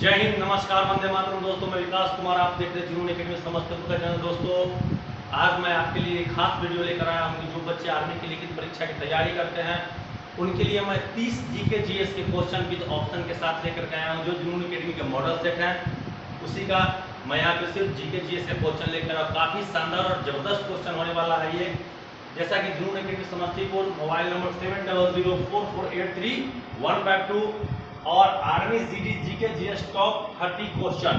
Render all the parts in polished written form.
जय हिंद, नमस्कार, वंदे मातरम। दोस्तों मैं विकास कुमार, आप देख रहे जुनून एकेडमी समस्तीपुर का चैनल। दोस्तों आज मैं आपके लिए एक खास वीडियो लेकर आया हूँ कि जो बच्चे आर्मी की लिखित परीक्षा की तैयारी करते हैं उनके लिए मैं 30 जीके जीएस के क्वेश्चन विद ऑप्शन के साथ लेकर के आया हूँ। जो जुनून एकेडमी के मॉडल सेट हैं उसी का मैं यहाँ पे सिर्फ जीके जीएस के क्वेश्चन लेकर आया। काफ़ी शानदार और जबरदस्त क्वेश्चन होने वाला है ये। जैसा कि जुनून एकेडमी समस्तीपुर, मोबाइल नंबर 7004483152 और army GD GK GS top 30 question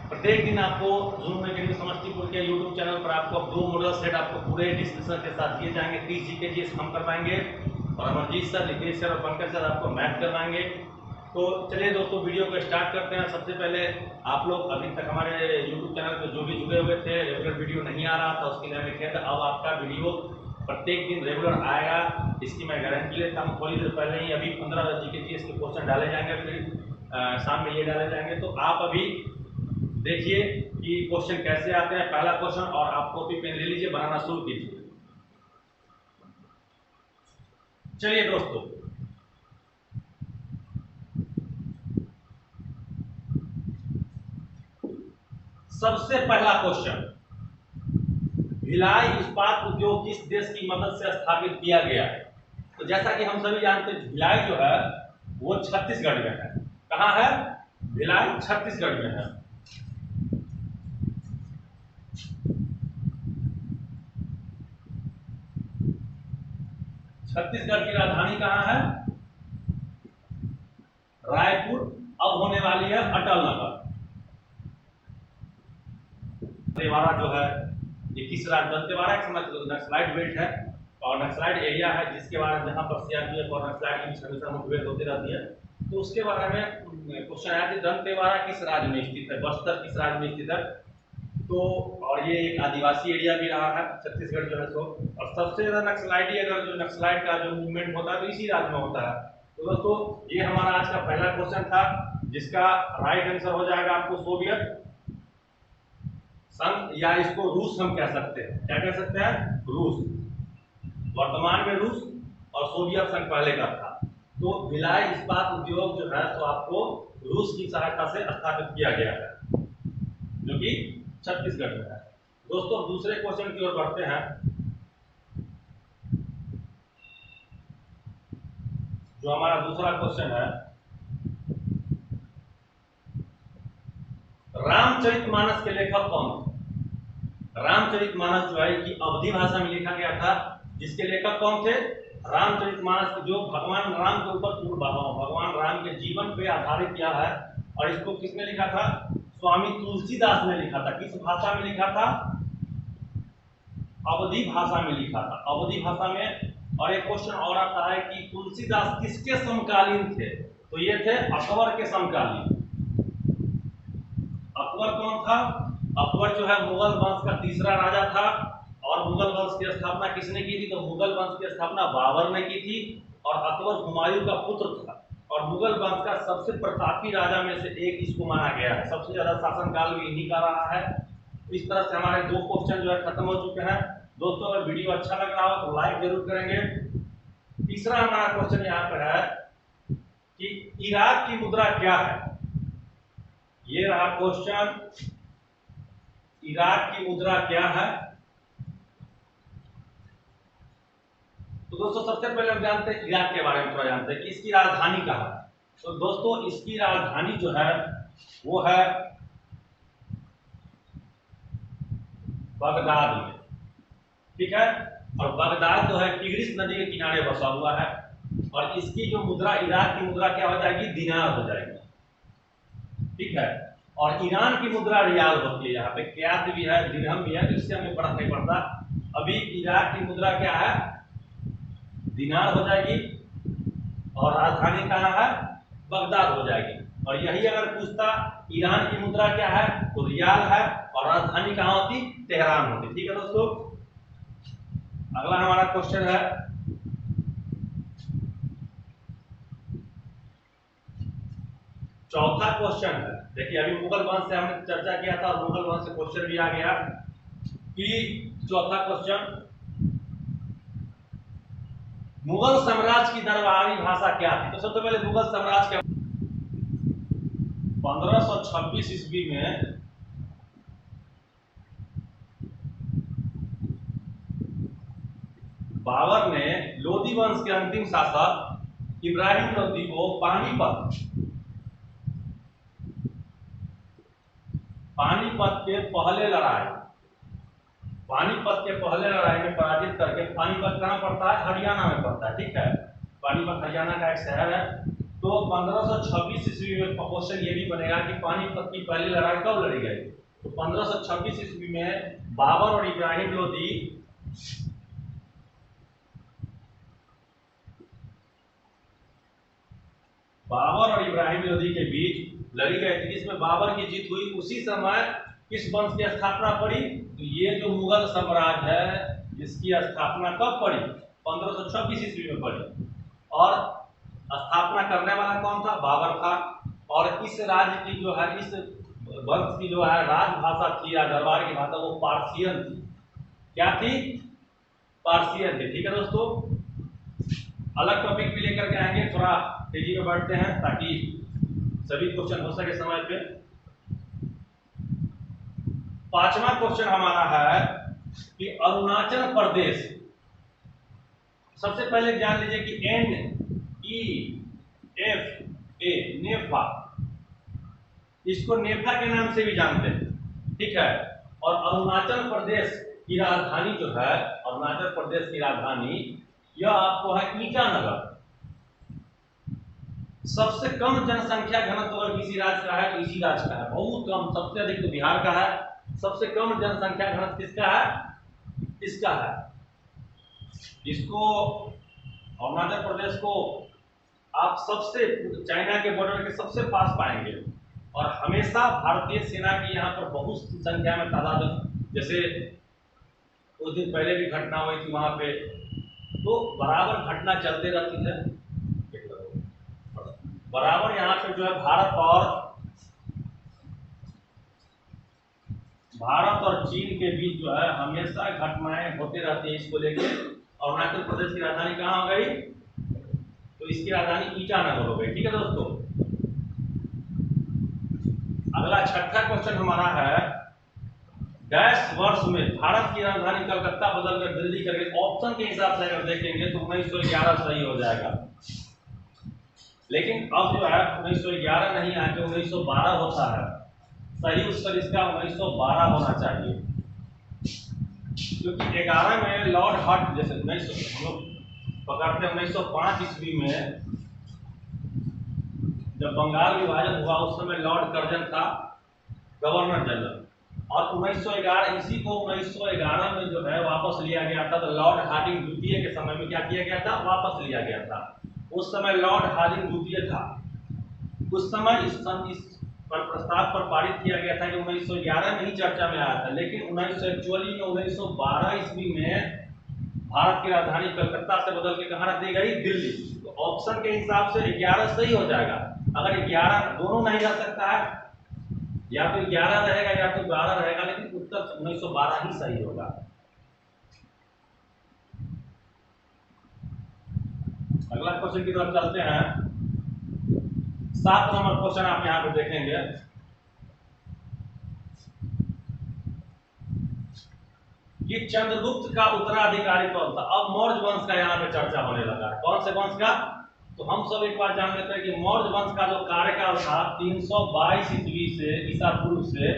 प्रत्येक दिन आपको जुनून एकेडमी समस्तीपुर के यूट्यूब चैनल पर आपको 2 मॉडल सेट आपको पूरे डिस्क्रिप्शन के साथ दिए जाएंगे। 30 जीके जीएस हम करवाएंगे और अमरजीत सर, नितेश सर और पंकज सर आपको मैथ करवाएंगे। तो चलिए दोस्तों वीडियो को स्टार्ट करते हैं। सबसे पहले आप लोग अभी तक हमारे यूट्यूब चैनल पर जो भी जुड़े हुए थे, रेगुलर वीडियो नहीं आ रहा था उसके लिए हमें खेद। अब आपका वीडियो प्रत्येक दिन रेगुलर आएगा, इसकी मैं गारंटी लेता हूँ। थोड़ी देर पहले ही अभी 15 जीके जीएस के क्वेश्चन डाले जाएंगे, फिर शाम में ये डाले जाएंगे। तो आप अभी देखिए कि क्वेश्चन कैसे आते हैं। पहला क्वेश्चन, और आप कॉपी पेन ले लीजिए, बनाना शुरू कीजिए। चलिए दोस्तों, सबसे पहला क्वेश्चन, भिलाई इस्पात उद्योग किस देश की मदद से स्थापित किया गया है? तो जैसा कि हम सभी जानते हैं भिलाई जो है वो छत्तीसगढ़ में है। कहाँ है? भिलाई छत्तीसगढ़ में है। छत्तीसगढ़ की राजधानी कहाँ है? रायपुर। अब होने वाली है अटल नगर। दंतेवाड़ा जो है ये किस राज्य? दंतेवाड़ा एक समय नक्सलाइट बेल्ट है और नक्सलाइट एरिया है जिसके बारे में, जहाँ पर सीआरपीएफ और नक्सलाइट की हमेशा मुठभेड़ होती रहती है। तो उसके बारे में क्वेश्चन आया कि दंतेवाड़ा किस राज्य में स्थित है? बस्तर किस राज्य में स्थित है? तो और ये एक आदिवासी एरिया भी रहा है छत्तीसगढ़ जो है सो। और सबसे ज्यादा नक्सलाइटी, अगर जो नक्सलाइट का जो मूवमेंट होता है तो इसी राज्य में होता है। तो दोस्तों ये हमारा आज का पहला क्वेश्चन था, जिसका राइट आंसर हो जाएगा आपको सोवियत संघ, या इसको रूस हम कह सकते हैं। क्या कह सकते हैं? रूस। वर्तमान में रूस और सोवियत संघ पहले का था। तो भिलाई इस्पात उद्योग जो है तो आपको रूस की सहायता से स्थापित किया गया है, जो कि छत्तीसगढ़ में है। दोस्तों दूसरे क्वेश्चन की ओर बढ़ते हैं। जो हमारा दूसरा क्वेश्चन है, रामचरितमानस के लेखक कौन थे? रामचरितमानस जो है कि अवधी भाषा में लिखा गया था, जिसके लेखक कौन थे? रामचरितमानस, जो भगवान राम के ऊपर भगवान राम के जीवन पे आधारित किया है। और इसको किसने लिखा था? स्वामी तुलसीदास ने लिखा था। किस भाषा में लिखा था? अवधी भाषा में लिखा था, अवधी भाषा में। और एक क्वेश्चन और आता है कि तुलसीदास किसके समकालीन थे? तो ये थे अकबर के समकालीन। अकबर कौन था? अकबर जो है मुगल वंश का तीसरा राजा था। और मुगल वंश की स्थापना किसने की थी? तो मुगल वंश की स्थापना बाबर ने की थी। और अकबर हुमायूं का पुत्र था और मुगल वंश का सबसे प्रतापी राजा में से एक इसको माना गया है। सबसे ज्यादा शासनकाल भी इन्हीं का रहा है। इस तरह से हमारे 2 क्वेश्चन जो है खत्म हो चुके हैं। दोस्तों अगर वीडियो अच्छा लग रहा हो तो लाइक जरूर करेंगे। तीसरा हमारा क्वेश्चन यहाँ पर है कि इराक की मुद्रा क्या है? ये रहा क्वेश्चन, इराक की मुद्रा क्या है? तो दोस्तों सबसे पहले हम जानते हैं इराक के बारे में, थोड़ा जानते हैं कि इसकी राजधानी कहाँ है। तो दोस्तों इसकी राजधानी जो है वो है बगदाद में, ठीक है। और बगदाद जो है टिग्रिस नदी के किनारे बसा हुआ है। और इसकी जो मुद्रा, इराक की मुद्रा क्या हो जाएगी? दिनार हो जाएगी, ठीक है। और ईरान की मुद्रा रियाल होती है। यहाँ पे क्यात भी है, दिरहम भी है, तो इससे हमें फर्क नहीं पड़ता। अभी इराक की मुद्रा क्या है? दिनार हो जाएगी। और राजधानी कहाँ है? बगदाद हो जाएगी। और यही अगर पूछता ईरान की मुद्रा क्या है तो रियाल है, और राजधानी कहाँ होती? तेहरान होती। ठीक है दोस्तों, अगला हमारा क्वेश्चन है, चौथा क्वेश्चन है। देखिए अभी मुगल वंश से हमने चर्चा किया था और मुगल वंश से क्वेश्चन भी आ गया कि चौथा क्वेश्चन, मुगल साम्राज्य की दरबारी भाषा क्या थी? तो सबसे पहले मुगल साम्राज्य के 1526 ईस्वी में बाबर ने लोदी वंश के अंतिम शासक इब्राहिम लोदी को पानीपत के पहले लड़ाई में पराजित करके, पानीपत कहाँ पड़ता है? हरियाणा में पड़ता है, ठीक है। पानीपत हरियाणा का एक शहर है। तो 1526 ईस्वी में क्वेश्चन ये भी बनेगा कि पानीपत की पहली लड़ाई कब लड़ी गई? तो 1526 ईस्वी में बाबर और इब्राहिम लोदी के बीच लड़ी गई थी, जिसमें बाबर की जीत हुई। उसी समय किस वंश की स्थापना पड़ी? तो ये जो मुगल साम्राज्य है इसकी स्थापना कब पड़ी? 1526 ईस्वी में पड़ी। और स्थापना करने वाला कौन था? बाबर था। और इस राज्य की जो है, इस वंश की जो है राजभाषा थी या दरबार की भाषा, वो पार्सियन थी। क्या थी? पार्सियन थी, ठीक है दोस्तों। अलग टॉपिक भी लेकर के आएंगे, थोड़ा तेजी में बढ़ते हैं ताकि सभी क्वेश्चन हो सके समय पे। पांचवा क्वेश्चन हमारा है कि अरुणाचल प्रदेश, सबसे पहले जान लीजिए कि NEFA, नेफा, इसको नेफा के नाम से भी जानते हैं, ठीक है। और अरुणाचल प्रदेश की राजधानी जो है, अरुणाचल प्रदेश की राजधानी यह आपको है ईटानगर। सबसे कम जनसंख्या घनत्व अगर किसी राज्य का है तो इसी राज्य का है, बहुत कम। सबसे अधिक तो बिहार का है। सबसे कम जनसंख्या घनत्व किसका है? इसका है। इसको, अरुणाचल प्रदेश को आप सबसे चाइना के बॉर्डर के सबसे पास पाएंगे। और हमेशा भारतीय सेना की यहाँ पर बहुत संख्या में तादाद, जैसे कुछ दिन पहले भी घटना हुई थी वहां पे, तो बराबर घटना चलते रहती है। बराबर यहाँ पे जो है भारत और चीन के बीच जो है हमेशा घटनाएं होती रहती है इसको लेके। अरुणाचल प्रदेश की राजधानी कहाँ हो गई? तो इसकी राजधानी ईटानगर हो गई, ठीक है दोस्तों। अगला छठा क्वेश्चन हमारा है, डैश वर्ष में भारत की राजधानी कलकत्ता बदलकर दिल्ली करके, ऑप्शन के हिसाब से अगर देखेंगे तो 1911 सही हो जाएगा। लेकिन अब जो है 1911 नहीं आके 1912 होता है। सही उत्तर इसका 1912 होना चाहिए, क्योंकि 11 में लॉर्ड हट, जैसे 1900 हम लोग पकड़ते हैं 1905 ईस्वी में जब बंगाल विभाजन हुआ, उस समय लॉर्ड कर्जन था गवर्नर जनरल। और 1911 इसी को 1911 में जो है वापस लिया गया था। तो लॉर्ड हार्डिंग द्वितीय के समय में क्या किया गया था? वापस लिया गया था। उस समय लॉर्ड हार्डिंग द्वितीय था। उस समय इस पर प्रस्ताव पर पारित किया गया था कि 1911 में ही चर्चा में आया था। लेकिन 1912 ईस्वी में भारत की राजधानी कलकत्ता से बदल के कहाँ रख दी गई? दिल्ली। तो ऑप्शन के हिसाब से 11 सही हो जाएगा। अगर 11 दोनों नहीं रह सकता है, या तो 11 रहेगा या तो 12 रहेगा, लेकिन उत्तर 1912 ही सही होगा। अगला क्वेश्चन की तरफ चलते हैं। 7 नंबर क्वेश्चन आप यहां पे देखेंगे। कि चंद्रगुप्त का उत्तराधिकारी कौन था? अब मौर्य वंश का यहाँ पे चर्चा होने लगा है। कौन से वंश का? तो हम सब एक बार जान लेते हैं कि मौर्य वंश का जो कार्यकाल था 322 ईस्वी से ईसा पूर्व से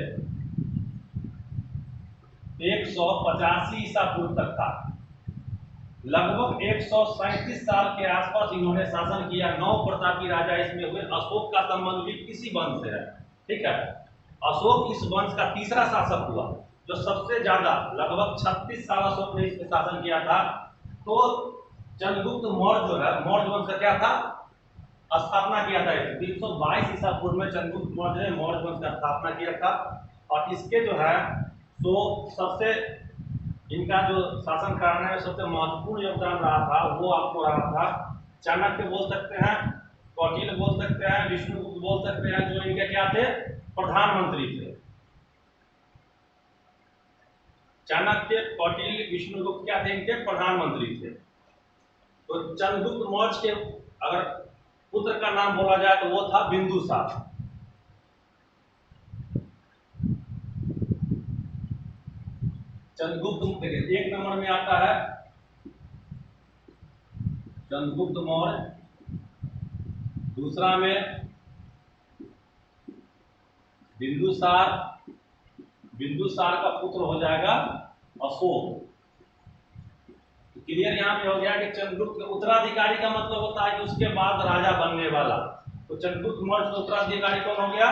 185 ईसा पूर्व तक था। लगभग 137 साल के आसपास इन्होंने शासन किया। 9 प्रतापी राजा इसमें हुए। अशोक का संबंध भी किसी वंश से है, ठीक है। अशोक इस वंश का तीसरा शासक हुआ, जो सबसे ज्यादा लगभग 36 साल अशोक ने इसमें शासन किया था। तो चंद्रगुप्त मौर्य जो है, मौर्य वंश का क्या था? स्थापना किया था। 322 ईसा पूर्व में चंद्रगुप्त मौर्य ने मौर्य वंश का स्थापना किया था। और इसके जो है तो सबसे इनका जो शासन करने में सबसे महत्वपूर्ण योगदान रहा था, वो आपको रहा था चाणक्य बोल सकते हैं, कौटिल्य बोल सकते हैं, विष्णुगुप्त बोल सकते हैं, जो इनके क्या थे? प्रधानमंत्री थे। चाणक्य, कौटिल्य, विष्णुगुप्त क्या थे? इनके प्रधानमंत्री थे। तो चंद्रगुप्त मौर्य के अगर पुत्र का नाम बोला जाए तो वो था बिंदुसार। चंद्रगुप्त, देखिए 1 नंबर में आता है चंद्रगुप्त मौर्य, दूसरा में बिंदुसार, बिंदुसार का पुत्र हो जाएगा अशोक। क्लियर यहाँ पे हो गया कि चंद्रगुप्त उत्तराधिकारी का मतलब होता है कि उसके बाद राजा बनने वाला। तो चंद्रगुप्त मौर्य का उत्तराधिकारी कौन हो गया?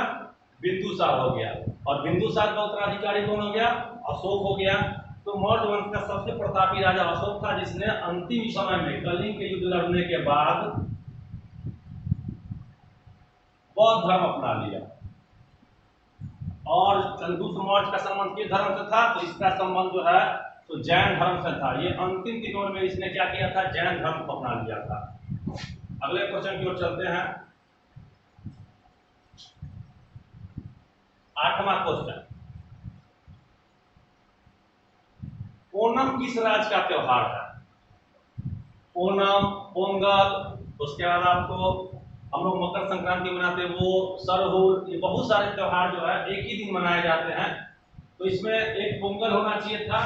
बिंदुसार हो गया। और बिंदुसार का उत्तराधिकारी कौन हो गया? अशोक हो गया। तो मौर्य वंश का सबसे प्रतापी राजा अशोक था, जिसने अंतिम समय में कलिंग के युद्ध लड़ने के बाद बौद्ध धर्म अपना लिया। और चंद्रगुप्त मौर्य का संबंध किस धर्म से था? तो इसका संबंध जो है तो जैन धर्म से था। ये अंतिम दिनों में इसने क्या किया था? जैन धर्म को अपना लिया था। अगले क्वेश्चन की ओर चलते हैं। 8वां क्वेश्चन, ओणम किस राज्य का त्योहार है? ओणम, पोंगल, उसके बाद आपको हम लोग मकर संक्रांति मनाते हैं, वो सरहुल, ये बहुत सारे त्योहार जो है एक ही दिन मनाए जाते हैं। तो इसमें एक पोंगल होना चाहिए था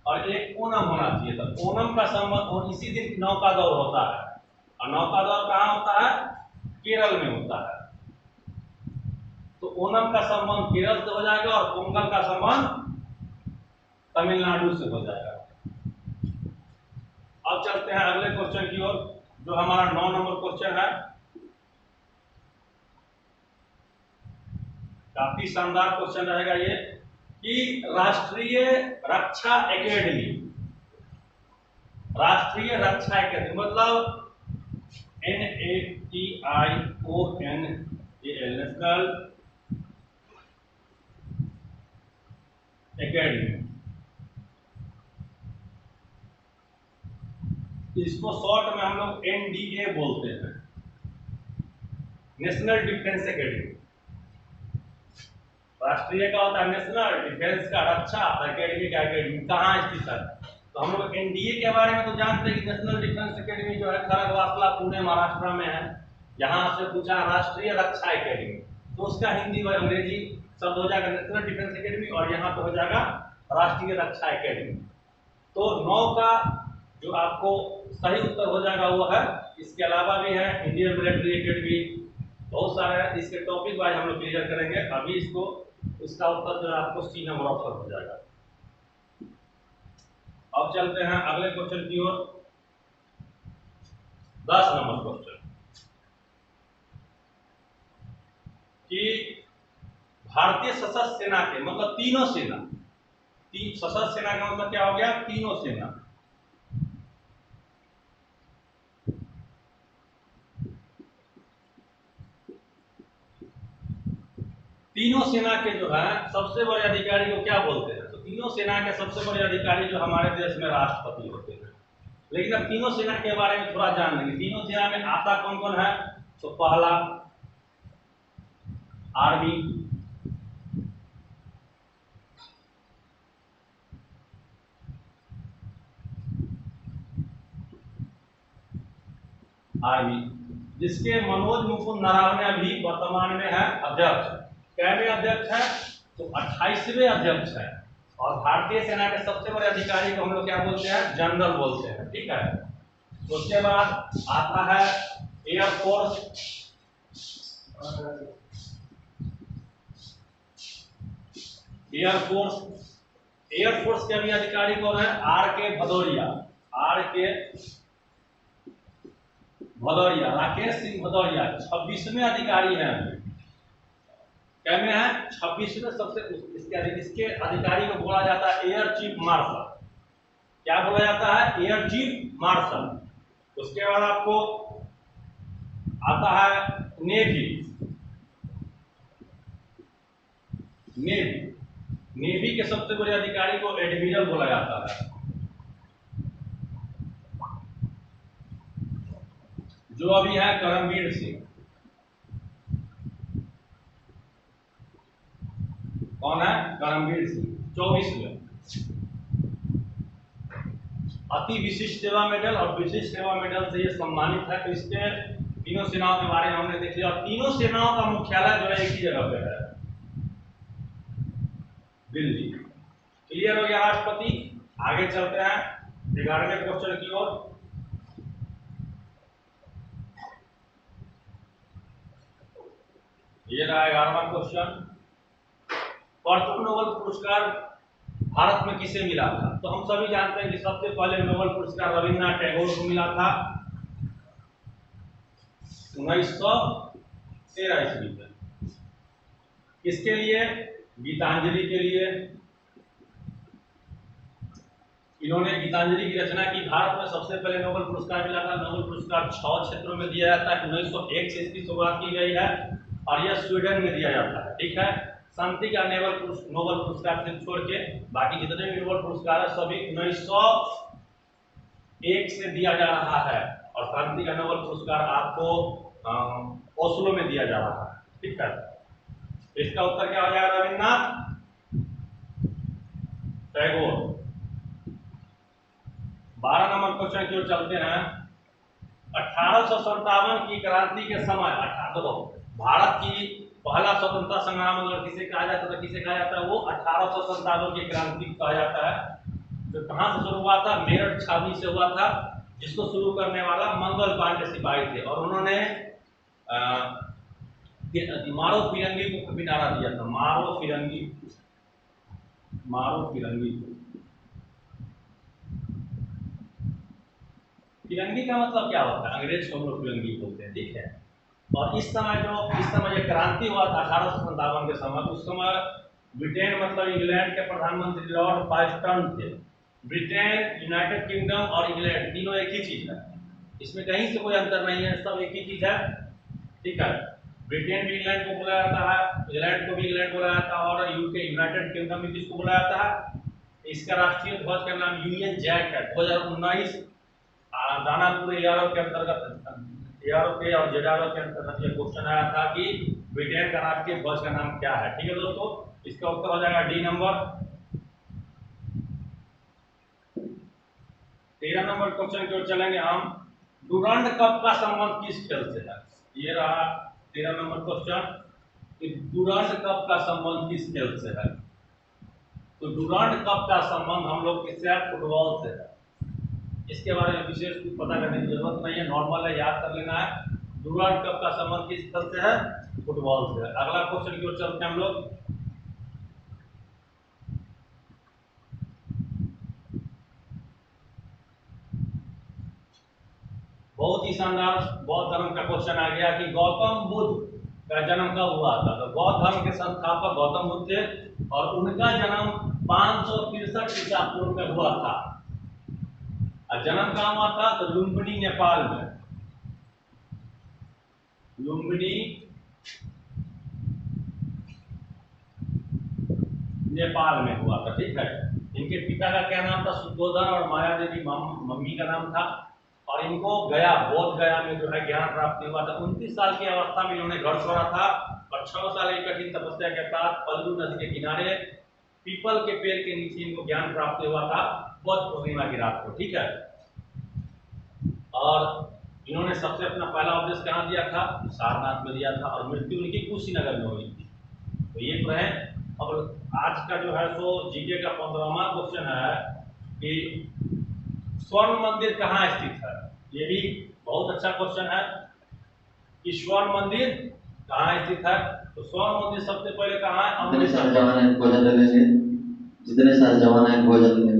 और एक ओणम होना चाहिए था। ओणम का संबंध और इसी दिन नौका दौड़ होता है, और नौका दौड़ कहाँ होता है? केरल में होता है। तो ओणम का संबंध केरल से हो जाएगा और पोंगल का संबंध तमिलनाडु से हो जाएगा। अब चलते हैं अगले क्वेश्चन की ओर, जो हमारा 9 नंबर क्वेश्चन है। काफी शानदार क्वेश्चन रहेगा ये कि राष्ट्रीय रक्षा एकेडमी, राष्ट्रीय रक्षा एकेडमी मतलब NATIONAL, नेशनल एकेडमी, इसको शॉर्ट में हम लोग NDA बोलते हैं, नेशनल डिफेंस एकेडमी। राष्ट्रीय का होता है नेशनल, डिफेंस का रक्षा, एकेडमी का एकेडमी कहाँ स्थित है? तो हम लोग NDA के बारे में तो जानते हैं कि नेशनल डिफेंस एकेडमी जो है खड़गवासला, पुणे, महाराष्ट्र में है। यहाँ से पूछा राष्ट्रीय रक्षा एकेडमी, तो उसका हिंदी और अंग्रेजी शब्द हो जाएगा नेशनल डिफेंस एकेडमी, और यहाँ पे हो जाएगा राष्ट्रीय रक्षा एकेडमी। तो 9 का जो आपको सही उत्तर हो जाएगा वो है। इसके अलावा भी है इंडियन मिलिट्री एकेडमी, बहुत सारे हैं। इसके टॉपिक वाइज हम लोग क्लियर करेंगे। अभी इसको इसका उत्तर जो है आपको C नंबर ऑप्शन हो जाएगा। अब चलते हैं अगले क्वेश्चन की ओर, 10 नंबर क्वेश्चन कि भारतीय सशस्त्र सेना के मतलब तीनों सेना, सशस्त्र सेना का मतलब क्या हो गया? तीनों सेना। तीनों सेना के जो है सबसे बड़े अधिकारी को क्या बोलते हैं? तो तीनों सेना के सबसे बड़े अधिकारी जो हमारे देश में राष्ट्रपति होते हैं। लेकिन अब तीनों सेना के बारे में थोड़ा जान लेंगे। तीनों सेना में आता कौन कौन है? तो पहला आर्मी, जिसके मनोज मुकुंद नरवणे अभी वर्तमान में है अध्यक्ष। कैवे अध्यक्ष है? तो 28वें अध्यक्ष है। और भारतीय सेना के सबसे बड़े अधिकारी को हम लोग क्या बोलते हैं? जनरल बोलते हैं। ठीक है। तो उसके बाद आता है एयरफोर्स, एयरफोर्स के अभी अधिकारी कौन है? RK भदौरिया, राकेश सिंह भदौरिया 26वें अधिकारी हैं। क्या में है? 26वें सबसे इसके अधिकारी को बोला जाता है एयर चीफ मार्शल। क्या बोला जाता है? Air chief marshal. उसके बाद आपको आता है नेवी के सबसे बड़े अधिकारी को एडमिरल बोला जाता है, जो अभी है करमबीर सिंह। कौन है? करमबीर सिंह 24वें। अति विशिष्ट सेवा मेडल और विशिष्ट सेवा मेडल से ये सम्मानित है। तो इसके तीनों सेनाओं के बारे में हमने देख लिया। और तीनों सेनाओं का मुख्यालय जो है एक ही जगह पे है, दिल्ली। क्लियर हो गया राष्ट्रपति। आगे चलते हैं 11वें क्वेश्चन की ओर। ये रहा 11वां क्वेश्चन। प्रथम नोबेल पुरस्कार भारत में किसे मिला था? तो हम सभी जानते हैं कि सबसे पहले नोबेल पुरस्कार रविन्द्रनाथ टैगोर को मिला था 1913 ईस्वी में। किसके लिए? गीतांजलि के लिए। इन्होंने गीतांजलि की रचना की। भारत में सबसे पहले नोबेल पुरस्कार मिला था। नोबेल पुरस्कार 6 क्षेत्रों में दिया जाता है। 1901 से इसकी शुरुआत की गई है और यह स्वीडन में दिया जाता है। ठीक है। शांति का नोबेल पुरस्कार से छोड़ के बाकी जितने भी नोबेल पुरस्कार है सभी 1901 से दिया जा रहा है। और शांति का नोबेल पुरस्कार आपको ओस्लो में दिया जा रहा है। ठीक है। इसका उत्तर क्या हो जाएगा? रविन्द्रनाथ टैगोर। 12 नंबर क्वेश्चन की ओर चलते हैं। 1857 की क्रांति के समय भारत की पहला स्वतंत्रता संग्राम अगर किसे कहा जाता है, किसे कहा जाता है? वो 1857 की क्रांति कहा जाता है। जो कहां से शुरू हुआ था? मेरठ छावनी से हुआ था, जिसको शुरू करने वाला मंगल पांडे सिपाही थे। और उन्होंने मारो फिरंगी को भी नारा दिया था। मारो फिरंगी, मारो फिरंगी। फिरंगी का मतलब क्या होता है? अंग्रेज को हम लोग फिरंगी बोलते हैं। ठीक है। और इस समय जो क्रांति हुआ था 1857 के समय, उस समय ब्रिटेन मतलब इंग्लैंड के प्रधानमंत्री लॉर्ड पाइस्टन थे। ब्रिटेन, यूनाइटेड किंगडम और इंग्लैंड तीनों एक ही चीज है। इसमें कहीं से कोई अंतर नहीं है, सब एक ही चीज है। ठीक है। ब्रिटेन भी इंग्लैंड को बोला जाता है, इंग्लैंड को भी इंग्लैंड बोला जाता है, और यूके यूनाइटेड किंगडम भी किसको बोला जाता है? इसका राष्ट्रीय ध्वज का नाम यूनियन जैक है। 2019 दानापुर एआरओ के अंतर्गत एआरओ के और जेडआरओ के अंतर्गत यह क्वेश्चन आया था कि ब्रिटेन का राष्ट्रीय ध्वज का नाम क्या है। ठीक है दोस्तों, इसका उत्तर हो जाएगा डी नंबर। 13 नंबर क्वेश्चन की ओर चलेंगे हम। डुरांड कप का संबंध किस खेल से है? ये रहा 13 नंबर क्वेश्चन कि डुरांड कप का संबंध किस खेल से है? तो डुरांड कप का संबंध हम लोग किससे है? फुटबॉल से है। इसके बारे में विशेष कुछ पता करने की जरूरत नहीं है, नॉर्मल है, याद कर लेना है। डुरांड कप का संबंध किस खेल से है? फुटबॉल से है। अगला क्वेश्चन की ओर चलते हैं हम लोग। बहुत ही शानदार बौद्ध धर्म का क्वेश्चन आ गया कि गौतम बुद्ध का जन्म कब हुआ था? तो बौद्ध धर्म के संस्थापक गौतम बुद्ध थे और उनका जन्म 563 ईसा पूर्व में हुआ था। और जन्म कहाँ हुआ था? तो लुम्बिनी, नेपाल में। लुम्बिनी, नेपाल में हुआ था। ठीक है। इनके पिता का क्या नाम था? शुद्धोधन, और माया देवी मम्मी का नाम था। और इनको गया, बोध गया में जो है ज्ञान प्राप्त हुआ था। 29 साल की अवस्था में इन्होंने घर छोड़ा था और 6 साल की कठिन तपस्या के बाद पल्लू नदी के किनारे पीपल के पेड़ के नीचे इनको ज्ञान प्राप्त हुआ था बुद्ध पूर्णिमा की रात को। ठीक है। और इन्होंने सबसे अपना पहला उपदेश कहाँ दिया था? सारनाथ में दिया था और मृत्यु उनकी कुशीनगर में हुई थी। तो ये रहे। अब आज का जो है सो जीके का 15वां क्वेश्चन है कि स्वर्ण मंदिर कहाँ स्थित है? ये भी बहुत अच्छा क्वेश्चन है कि स्वर्ण मंदिर कहाँ स्थित है। तो स्वर्ण मंदिर सबसे पहले कहाँ है? अमृतसर। जितने सारे जवान हैं भोजन लेंगे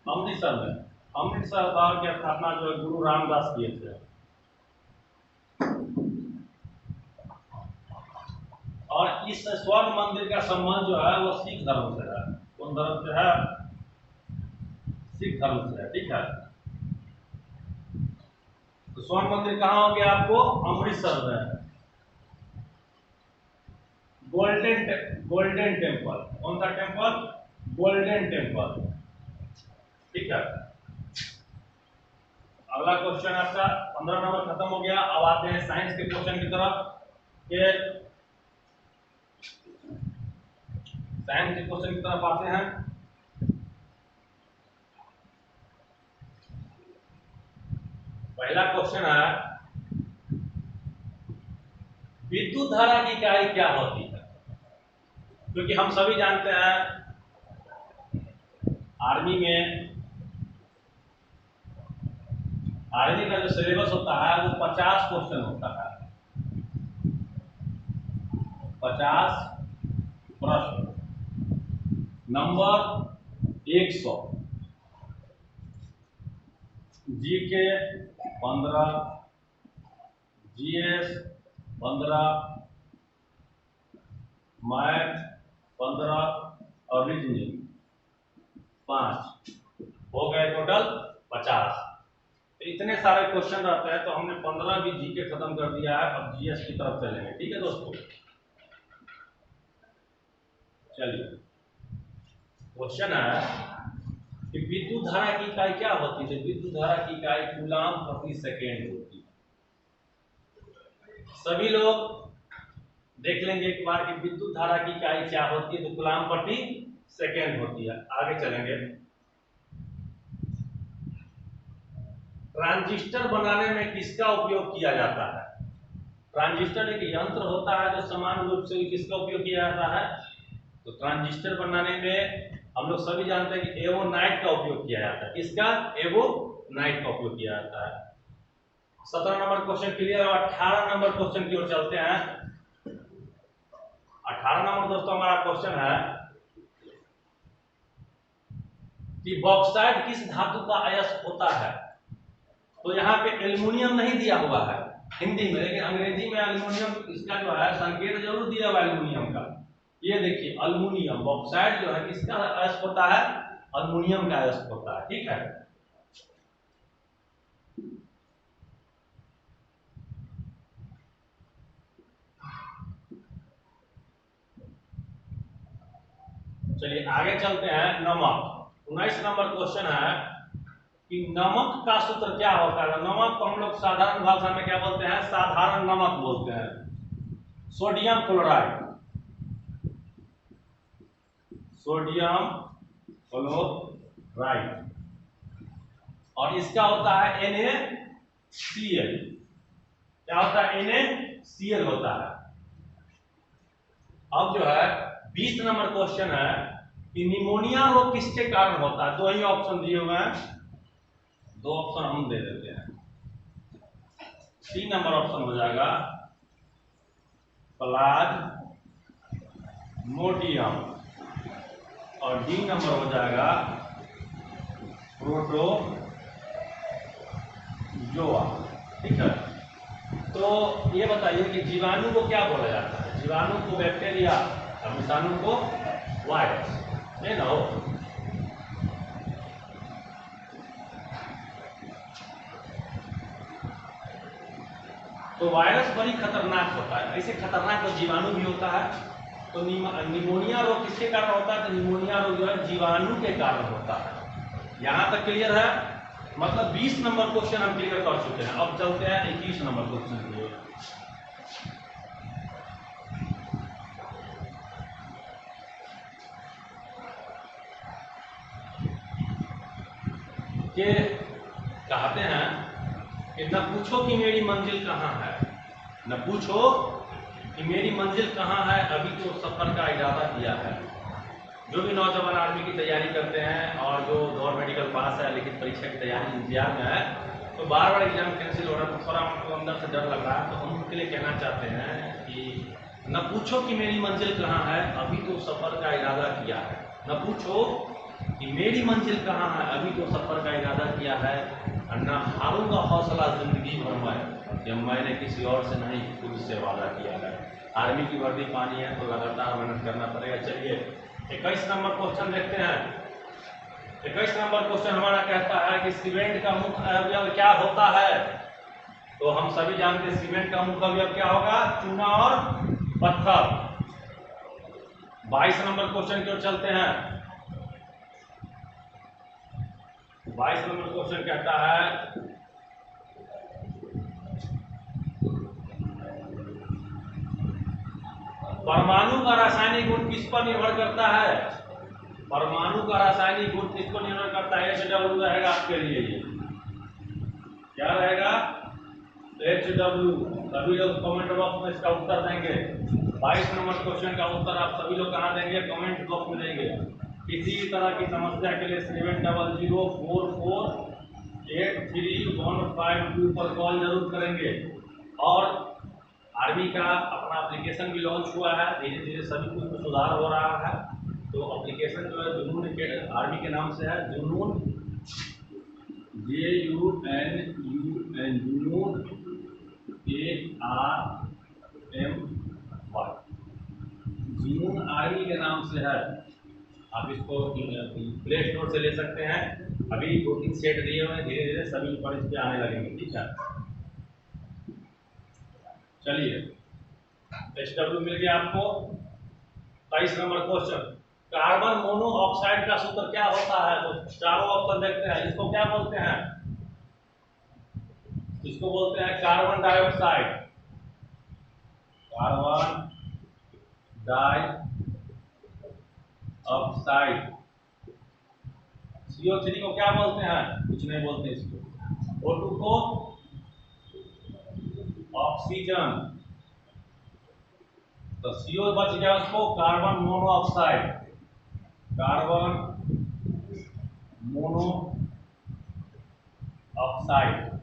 अमृतसर में। अमृतसर शहर की स्थापना जो है गुरु रामदास किए थे। और इस स्वर्ण मंदिर का संबंध जो है वो सिख धर्म से है। कौन धर्म से है? सिख धर्म से है। ठीक है। तो स्वर्ण मंदिर कहाँ हो गया आपको? अमृतसर में। Golden temple. कौन सा टेम्पल? Golden temple. ठीक है। अगला क्वेश्चन आपका 15 नंबर खत्म हो गया। अब आते हैं साइंस के क्वेश्चन की तरफ। ये साइंस के क्वेश्चन की तरफ आते हैं। पहला क्वेश्चन है विद्युत धारा की इकाई क्या होती है? क्योंकि हम सभी जानते हैं आर्मी का जो सिलेबस होता है वो 50 क्वेश्चन होता है, 50 प्रश्न, नंबर 100, जीके 15, जीएस 15, मैथ 15 और रीजनिंग 5, हो गए टोटल 50। तो इतने सारे क्वेश्चन रहते हैं, तो हमने 15 भी जीके खत्म कर दिया है। अब जीएस की तरफ चलेंगे, ठीक है दोस्तों। चलिए, क्वेश्चन है कि विद्युत धारा की इकाई क्या होती है। विद्युत धारा की इकाई कूलाम प्रति सेकेंड होती है। सभी लोग देख लेंगे एक बार कि विद्युत धारा की इकाई क्या होती है, तो कूलाम प्रति सेकेंड होती है। आगे चलेंगे। ट्रांजिस्टर बनाने में किसका उपयोग किया जाता है। ट्रांजिस्टर एक यंत्र होता है जो समान रूप से किसका उपयोग किया जाता है, तो ट्रांजिस्टर बनाने में हम लोग सभी जानते हैं कि एवोनाइट का उपयोग किया जाता है। किसका, एवोनाइट का उपयोग किया जाता है। 17 नंबर क्वेश्चन क्लियर। और 18 नंबर क्वेश्चन की ओर चलते हैं। 18 नंबर दोस्तों हमारा क्वेश्चन है कि बॉक्साइट किस धातु का अयस्क होता है। तो यहाँ पे एल्युमिनियम नहीं दिया हुआ है हिंदी में, लेकिन अंग्रेजी में एल्युमिनियम इसका जो है संकेत जरूर दिया हुआ एल्युमिनियम का। ये देखिए अल्युमिनियम, बॉक्साइट जो है किसका अयस्क होता है, अल्युमिनियम का अयस्क होता है, ठीक है। चलिए आगे चलते हैं। नमक, 19 नंबर क्वेश्चन है कि नमक का सूत्र क्या होता है। नमक को हम लोग साधारण भाषा में क्या बोलते हैं, साधारण नमक बोलते हैं। सोडियम क्लोराइड, सोडियम क्लोराइड, और इसका होता है NaCl। क्या होता है, NaCl होता है। अब जो है 20 नंबर क्वेश्चन है कि निमोनिया रोग किसके कारण होता है। दो ही ऑप्शन दिए हुए हैं, दो ऑप्शन हम दे देते हैं। 3 नंबर ऑप्शन हो जाएगा प्लाज्मोडियम, और डी नंबर हो जाएगा प्रोटोजोआ, ठीक है। तो ये बताइए कि जीवाणु को क्या बोला जाता है। जीवाणु को बैक्टीरिया और विषाणु को वायरस, है ना। तो वायरस बड़ी खतरनाक होता है, ऐसे खतरनाक तो जीवाणु भी होता है। तो निमोनिया रोग किसके कारण होता है, तो निमोनिया रोग जो है जीवाणु के कारण होता है। यहां तक क्लियर है, मतलब 20 नंबर क्वेश्चन हम क्लियर कर चुके हैं। अब चलते हैं 21 नंबर क्वेश्चन की ओर। के कहते हैं कि न पूछो कि मेरी मंजिल कहाँ है, न पूछो कि मेरी मंजिल कहाँ है, अभी तो सफर का इरादा किया है। जो भी नौजवान आर्मी की तैयारी करते हैं और जो गौर मेडिकल पास है लेकिन परीक्षा की तैयारी इंतजार में है, तो बार बार एग्जाम कैंसिल हो रहा है, तो थोड़ा हमको अंदर से डर लग रहा है। तो हम उनके लिए कहना चाहते हैं कि न पूछो कि मेरी मंजिल कहाँ है, अभी तो सफर का इरादा किया है। न पूछो कि मेरी मंजिल कहाँ है, अभी तो सफर का इरादा किया है। और न हारूंगा हौसला जिंदगी भर में, जब मैंने किसी और से नहीं खुद से वादा किया है। आर्मी की वर्दी पानी है तो लगातार मेहनत करना पड़ेगा। चलिए 21 नंबर क्वेश्चन देखते हैं। 21 नंबर क्वेश्चन हमारा कहता है कि सीमेंट का मुख्य अवयव क्या होता है। तो हम सभी जानते हैं सीमेंट का मुख्य अवयव क्या होगा, चूना और पत्थर। 22 नंबर क्वेश्चन की ओर चलते हैं। 22 नंबर क्वेश्चन कहता है परमाणु का रासायनिक गुण किस पर निर्भर करता है। परमाणु का रासायनिक गुण किस पर निर्भर करता है। HW रहेगा आपके लिए, ये क्या रहेगा, HW। सभी लोग कमेंट बॉक्स में इसका उत्तर देंगे। 22 नंबर क्वेश्चन का उत्तर आप सभी लोग कहाँ देंगे? कमेंट बॉक्स में देंगे। किसी तरह की समस्या के लिए 7004483152 पर कॉल जरूर करेंगे। और आर्मी का अपना एप्लीकेशन भी लॉन्च हुआ है, धीरे धीरे सभी कुछ में सुधार हो रहा है। तो एप्लीकेशन जो है जुनून के आर्मी के नाम से है, जुनून JUNUN जुनून ARMY, जुनून आर्मी के नाम से है। आप इसको प्ले स्टोर से ले सकते हैं। अभी 2-3 सेट दिए हुए हैं, धीरे धीरे सभी पर इस पे आने लगेंगे। ठीक है, चलिए SW मिल गया आपको। 23 नंबर क्वेश्चन, कार्बन मोनोऑक्साइड का सूत्र क्या होता है? तो चारों ऑप्शन देखते हैं। इसको क्या बोलते हैं? इसको बोलते हैं carbon dioxide. Carbon dioxide. CO3 को क्या बोलते हैं? कुछ नहीं बोलते इसको। O2 को ऑक्सीजन। तो CO बच गया उसको कार्बन मोनोऑक्साइड। कार्बन मोनोऑक्साइड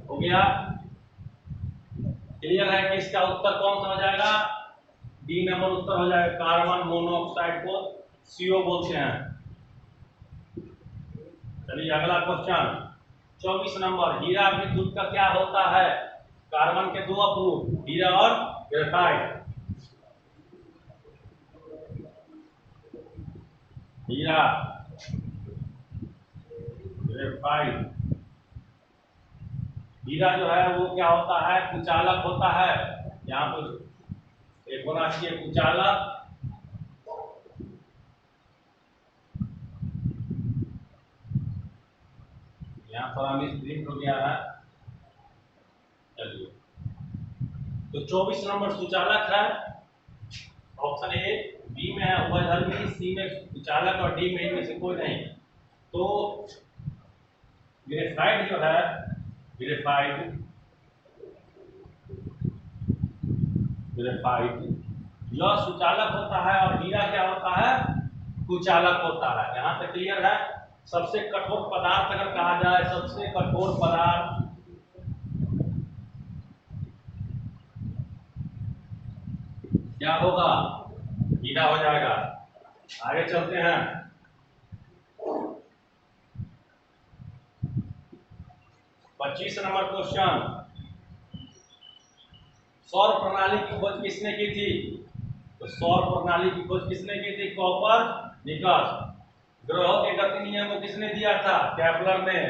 हो गया। क्लियर है कि इसका उत्तर कौन सा हो जाएगा? डी नंबर उत्तर हो जाएगा। कार्बन मोनोऑक्साइड को CO बोलते हैं। चलिए अगला क्वेश्चन 24 नंबर, हीरा विद्युत का क्या होता है? कार्बन के 2 अप्रूव, हीरा और ग्रेफाइट। हीरा, ग्रेफाइट। हीरा जो है वो क्या होता है? कुचालक होता है। यहाँ पर एक होना चाहिए कुचालक। यहाँ पर हमें प्रिंट हो गया है। चलिए, तो 24 नंबर सुचालक है। ऑप्शन ए बी में है उभयधर्मी, सी में कुचालक और डी में इनमें से कोई नहीं। तो ग्रेफाइट जो है, ग्रेफाइट यह सुचालक होता है और हीरा क्या होता है? कुचालक होता है। यहाँ तक क्लियर है। सबसे कठोर पदार्थ अगर कहा जाए, सबसे कठोर पदार्थ क्या होगा? हीरा हो जाएगा। आगे चलते हैं। 25 नंबर क्वेश्चन, सौर प्रणाली की खोज किसने की थी? तो सौर प्रणाली की खोज किसने की थी? कॉपरनिकस। ग्रहों के गति नियम को किसने दिया था? केपलर ने।